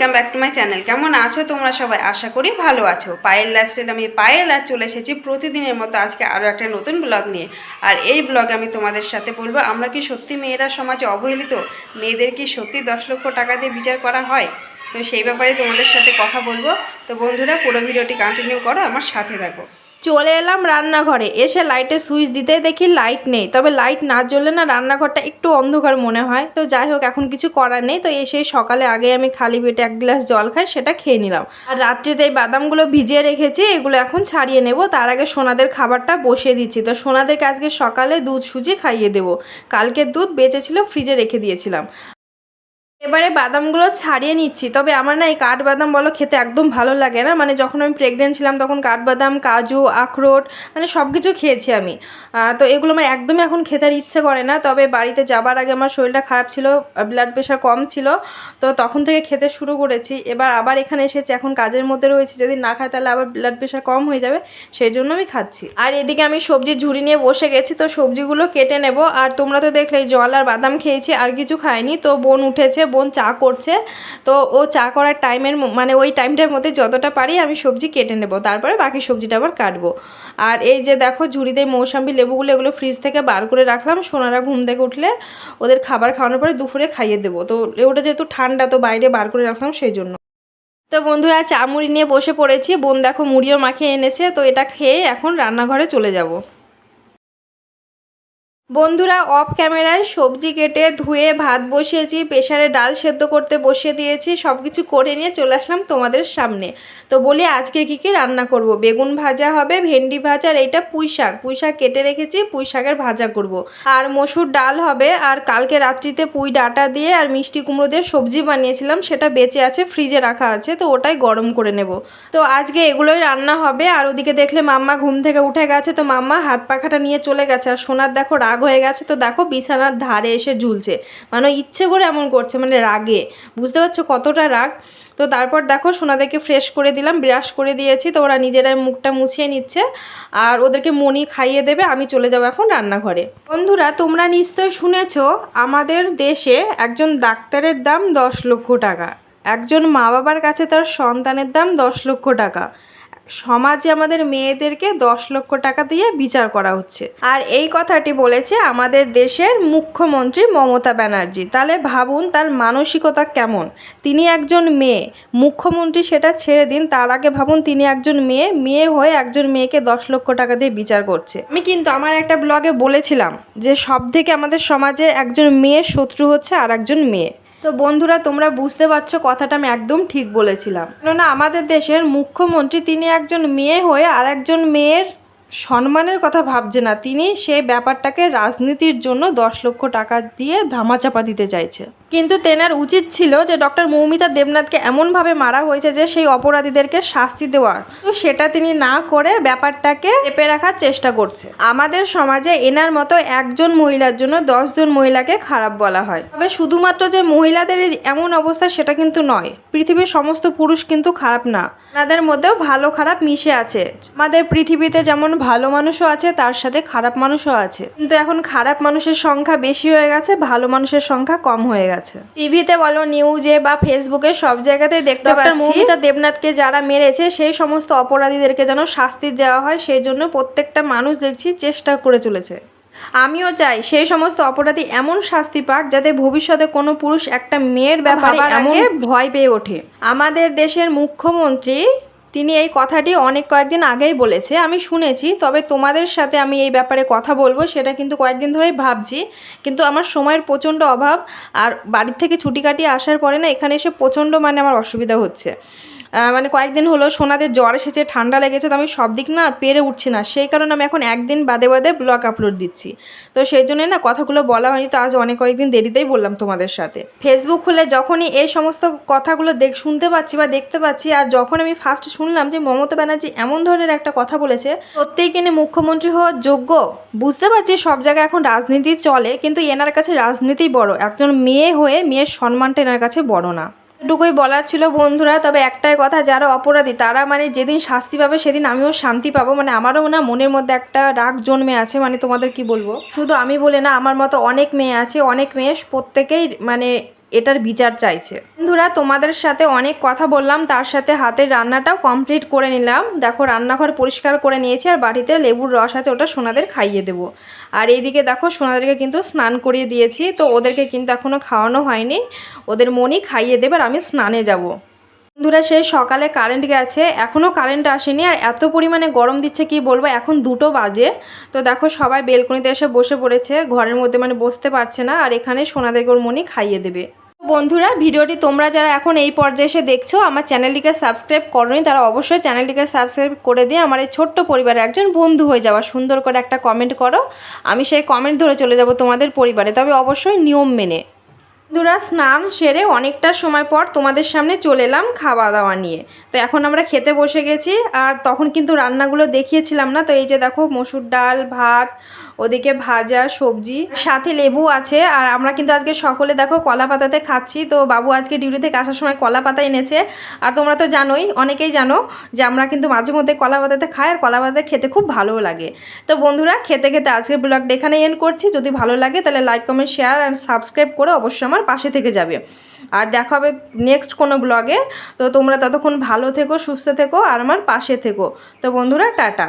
Welcome back to my channel. কেমন আছো তোমরা সবাই? আশা করি ভালো আছো। পায়েল লাইফস্টাইল, আমি পায়েল আর চলে এসেছি প্রতিদিনের মতো আজকে আরও একটা নতুন ব্লগ নিয়ে। আর এই ব্লগে আমি তোমাদের সাথে বলবো, আমরা কি সত্যি মেয়েরা সমাজে অবহেলিত? মেয়েদের কি সত্যি 10 লক্ষ টাকা দিয়ে বিচার করা হয়? তো সেই ব্যাপারে তোমাদের সাথে কথা বলবো। তো বন্ধুরা, পুরো ভিডিওটি কন্টিনিউ করো, আমার সাথে থাকো। চলে এলাম রান্নাঘরে, এসে লাইটের সুইচ দিতে দেখি লাইট নেই। তবে লাইট না জ্বললে না রান্নাঘরটা একটু অন্ধকার মনে হয়। তো যাই হোক, এখন কিছু করার নেই। তো এসে সকালে আগে আমি খালি পেটে 1 গ্লাস জল খাই, সেটা খেয়ে নিলাম। আর রাত্রিতে এই বাদামগুলো ভিজিয়ে রেখেছি, এগুলো এখন ছাড়িয়ে নেব। তার আগে সোনাদের খাবারটা বসিয়ে দিচ্ছি। তো সোনাদেরকে আজকে সকালে দুধ সুজি খাইয়ে দেবো। কালকের দুধ বেঁচে ছিল, ফ্রিজে রেখে দিয়েছিলাম। এবারে বাদামগুলো ছাড়িয়ে নিচ্ছি। তবে আমার না এই কাঠবাদাম বলো খেতে একদম ভালো লাগে না। মানে যখন আমি প্রেগনেন্ট ছিলাম তখন কাঠবাদাম, কাজু, আখরোট মানে সব কিছু খেয়েছি আমি। তো এগুলো আমার একদমই এখন খেতে ইচ্ছে করে না। তবে বাড়িতে যাবার আগে আমার শরীরটা খারাপ ছিল, ব্লাড প্রেশার কম ছিল, তো তখন থেকে খেতে শুরু করেছি। এবার আবার এখানে এসেছি, এখন কাজের মধ্যে রয়েছি, যদি না খাই তাহলে আবার ব্লাড প্রেশার কম হয়ে যাবে, সেই জন্য আমি খাচ্ছি। আর এদিকে আমি সবজির ঝুড়ি নিয়ে বসে গেছি, তো সবজিগুলো কেটে নেব। আর তোমরা তো দেখলেই জল আর বাদাম খেয়েছি, আর কিছু খাইনি। তো বোন উঠেছে, বোন চা করছে। তো ও চা করার টাইমের মানে ওই টাইমটার মধ্যে যতটা পারি আমি সবজি কেটে নেব, তারপরে বাকি সবজিটা আবার কাটবো। আর এই যে দেখো ঝুড়িতে মৌসাম্বি লেবুগুলো, এগুলো ফ্রিজ থেকে বার করে রাখলাম। সোনারা ঘুম থেকে উঠলে ওদের খাবার খাওয়ানোর পরে দুপুরে খাইয়ে দেবো। তো ওটা যেহেতু ঠান্ডা, তো বাইরে বার করে রাখলাম সেই জন্য। তো বন্ধুরা, চা মুড়ি নিয়ে বসে পড়েছি। বোন দেখো মুড়িও মাখিয়ে এনেছে। তো এটা খেয়ে এখন রান্নাঘরে চলে যাব। বন্ধুরা, অফ ক্যামেরায় সবজি কেটে ধুয়ে ভাত বসিয়েছি, প্রেসারে ডাল সেদ্ধ করতে বসিয়ে দিয়েছি। সব কিছু করে নিয়ে চলে আসলাম তোমাদের সামনে। তো বলি আজকে কি কি রান্না করব। বেগুন ভাজা হবে, ভেন্ডি ভাজা, আর এইটা পুঁই শাক কেটে রেখেছি, পুঁই শাকের ভাজা করব। আর মসুর ডাল হবে। আর কালকে রাত্রিতে পুঁই ডাঁটা দিয়ে আর মিষ্টি কুমড়ো দিয়ে সবজি বানিয়েছিলাম, সেটা বেঁচে আছে, ফ্রিজে রাখা আছে, তো ওটাই গরম করে নেব। তো আজকে এগুলোই রান্না হবে। আর ওদিকে দেখলে মাম্মা ঘুম থেকে উঠে গেছে, তো মাম্মা হাত পাখাটা নিয়ে চলে গেছে। আর সোনার দেখো রাগ হয়ে গেছে, তো দেখো বিছানার ধারে এসে ঝুলছে, মানে ইচ্ছে করে এমন করছে, মানে রাগে। বুঝতে পারছো কতটা রাগ। তো তারপর দেখো সোনাদেরকে ফ্রেশ করে দিলাম, ব্রাশ করে দিয়েছি, তো ওরা নিজেরাই মুখটা মুছিয়ে নিচ্ছে। আর ওদেরকে মনি খাইয়ে দেবে, আমি চলে যাবো এখন রান্নাঘরে। বন্ধুরা, তোমরা নিশ্চয় শুনেছো আমাদের দেশে একজন ডাক্তারের দাম 10 লক্ষ টাকা, একজন মা বাবার কাছে তার সন্তানের দাম 10 লক্ষ টাকা। সমাজে আমাদের মেয়েদেরকে 10 লক্ষ টাকা দিয়ে বিচার করা হচ্ছে। আর এই কথাটি বলেছে আমাদের দেশের মুখ্যমন্ত্রী মমতা ব্যানার্জি। তাহলে ভাবুন তার মানসিকতা কেমন। তিনি একজন মেয়ে, মুখ্যমন্ত্রী সেটা ছেড়ে দিন, তার আগে ভাবুন তিনি একজন মেয়ে হয়ে একজন মেয়েকে 10 লক্ষ টাকা দিয়ে বিচার করছে। আমি কিন্তু আমার একটা ব্লগে বলেছিলাম যে সব থেকে আমাদের সমাজে একজন মেয়ের শত্রু হচ্ছে আর একজন মেয়ে। তো বন্ধুরা, তোমরা বুঝতে পারছো কথাটা আমি একদম ঠিক বলেছিলাম। কেননা আমাদের দেশের মুখ্যমন্ত্রী তিনি একজন মেয়ে হয়ে আর একজন মেয়ের সম্মানের কথা ভাবছে না। তিনি সেই ব্যাপারটাকে রাজনীতির জন্য 10 লক্ষ টাকা দিয়ে ধামাচাপা দিতে চাইছে। কিন্তু তেনার উচিত ছিল যে ডক্টর মৌমিতা দেবনাথকে এমনভাবে মারা হয়েছে যে সেই অপরাধীদেরকে শাস্তি দেওয়ার, তো সেটা তিনি না করে ব্যাপারটাকে চেপে রাখার চেষ্টা করছে। আমাদের সমাজে এনার মতো একজন মহিলার জন্য 10 জন মহিলাকে খারাপ বলা হয়। তবে শুধুমাত্র যে মহিলাদের এমন অবস্থা সেটা কিন্তু নয়, পৃথিবীর সমস্ত পুরুষ কিন্তু খারাপ না, তাদের মধ্যেও ভালো খারাপ মিশে আছে। আমাদের পৃথিবীতে যেমন ভালো মানুষও আছে, তার সাথে খারাপ মানুষও আছে। কিন্তু এখন খারাপ মানুষের সংখ্যা বেশি হয়ে গেছে, ভালো মানুষের সংখ্যা কম হয়ে গেছে। টিভিতে বলো, নিউজে বা ফেসবুকে, সব জায়গাতেই দেখতে পাচ্ছি মৌমিতা দেবনাথকে যারা মেরেছে সেই সমস্ত অপরাধীদেরকে যেন শাস্তি দেওয়া হয়, সেই জন্য প্রত্যেকটা মানুষ দেখছি চেষ্টা করে চলেছে। আমিও চাই সেই সমস্ত অপরাধী এমন শাস্তি পাক যাতে ভবিষ্যতে কোনো পুরুষ একটা মেয়ের ব্যাপারে এমন ভয় পেয়ে ওঠে। আমাদের দেশের মুখ্যমন্ত্রী তিনি এই কথাটি অনেক কয়েকদিন আগেই বলেছে, আমি শুনেছি। তবে তোমাদের সাথে আমি এই ব্যাপারে কথা বলবো সেটা কিন্তু কয়েকদিন ধরেই ভাবছি, কিন্তু আমার সময়ের প্রচণ্ড অভাব। আর বাড়ির থেকে ছুটি কাটিয়ে আসার পরে না এখানে এসে প্রচণ্ড মানে আমার অসুবিধা হচ্ছে। মানে কয়েকদিন হলো সোনাদের জ্বর এসেছে, ঠান্ডা লেগেছে, তো আমি সব দিক না পেরে উঠছি না। সেই কারণে আমি এখন একদিন বাদে বাদে ব্লগ আপলোড দিচ্ছি। তো সেই জন্যই না কথাগুলো বলা হয়নি। তো আজ অনেক কয়েকদিন দেরিতেই বললাম তোমাদের সাথে। ফেসবুক খুলে যখনই এই সমস্ত কথাগুলো শুনতে পাচ্ছি বা দেখতে পাচ্ছি, আর যখন আমি ফার্স্ট শুনলাম যে মমতা ব্যানার্জি এমন ধরনের একটা কথা বলেছে, সত্যিই কিনে মুখ্যমন্ত্রী হওয়ার যোগ্য। বুঝতে পারছি সব জায়গায় এখন রাজনীতি চলে, কিন্তু এনার কাছে রাজনীতি বড়, একজন মেয়ে হয়ে মেয়ের সম্মানটা এনার কাছে বড় না। এটুকুই বলার ছিল বন্ধুরা। তবে একটাই কথা, যারা অপরাধী তারা মানে যেদিন শাস্তি পাবে সেদিন আমিও শান্তি পাবো। মানে আমারও না মনের মধ্যে একটা রাগ জন্মে আছে। মানে তোমাদের কি বলবো, শুধু আমি বলে না, আমার মতো অনেক মেয়ে আছে, অনেক মেয়ে প্রত্যেকেই মানে এটার বিচার চাইছে। বন্ধুরা তোমাদের সাথে অনেক কথা বললাম, তার সাথে হাতের রান্নাটাও কমপ্লিট করে নিলাম। দেখো রান্নাঘর পরিষ্কার করে নিয়েছি, আর বাড়িতে লেবুর রস আছে, ওটা সোনাদের খাইয়ে দেবো। আর এইদিকে দেখো সোনাদেরকে কিন্তু স্নান করিয়ে দিয়েছি, তো ওদেরকে কিন্তু এখনও খাওয়ানো হয়নি, ওদের মনই খাইয়ে দেবে আর আমি স্নানে যাব। বন্ধুরা সেই সকালে কারেন্ট গেছে, এখনও কারেন্ট আসেনি, আর এত পরিমাণে গরম দিচ্ছে কি বলবো, এখন 2টো বাজে। তো দেখো সবাই বেলকনিতে এসে বসে পড়েছে, ঘরের মধ্যে মানে বসতে পারছে না, আর এখানে সোনাদেরকে ওর মনি খাইয়ে দেবে। বন্ধুরা ভিডিওটি তোমরা যারা এখন এই পর্যায়ে এসে দেখছো, আমার চ্যানেলটিকে সাবস্ক্রাইব করোনি, তারা অবশ্যই চ্যানেলটিকে সাবস্ক্রাইব করে দিয়ে আমার এই ছোট্ট পরিবারে একজন বন্ধু হয়ে যাওয়া। সুন্দর করে একটা কমেন্ট করো, আমি সেই কমেন্ট ধরে চলে যাব তোমাদের পরিবারে, তবে অবশ্যই নিয়ম মেনে। বন্ধুরা স্নান সেরে অনেকটা সময় পর তোমাদের সামনে চলে এলাম খাওয়া দাওয়া নিয়ে। তো এখন আমরা খেতে বসে গেছি, আর তখন কিন্তু রান্নাগুলো দেখিয়েছিলাম না। তো এই যে দেখো মসুর ডাল, ভাত, ওদিকে ভাজা, সবজি, সাথে লেবু আছে। আর আমরা কিন্তু আজকে সকলে দেখো কলা পাতাতে খাচ্ছি। তো বাবু আজকে ডিউটি থেকে আসার সময় কলা পাতা এনেছে, আর তোমরা তো জানোই, অনেকেই জানো যে আমরা কিন্তু মাঝে মধ্যে কলা পাতাতে খাই, আর কলা পাতাতে খেতে খুব ভালোও লাগে। তো বন্ধুরা খেতে খেতে আজকের ব্লগটা এখানে এন্ড করছি। যদি ভালো লাগে তাহলে লাইক, কমেন্ট, শেয়ার আর সাবস্ক্রাইব করে অবশ্যই আমার পাশে থেকে যাবে। আর দেখা হবে নেক্সট কোনো ব্লগে। তো তোমরা ততক্ষণ ভালো থেকো, সুস্থ থেকো, আর আমার পাশে থেকো। তো বন্ধুরা টাটা।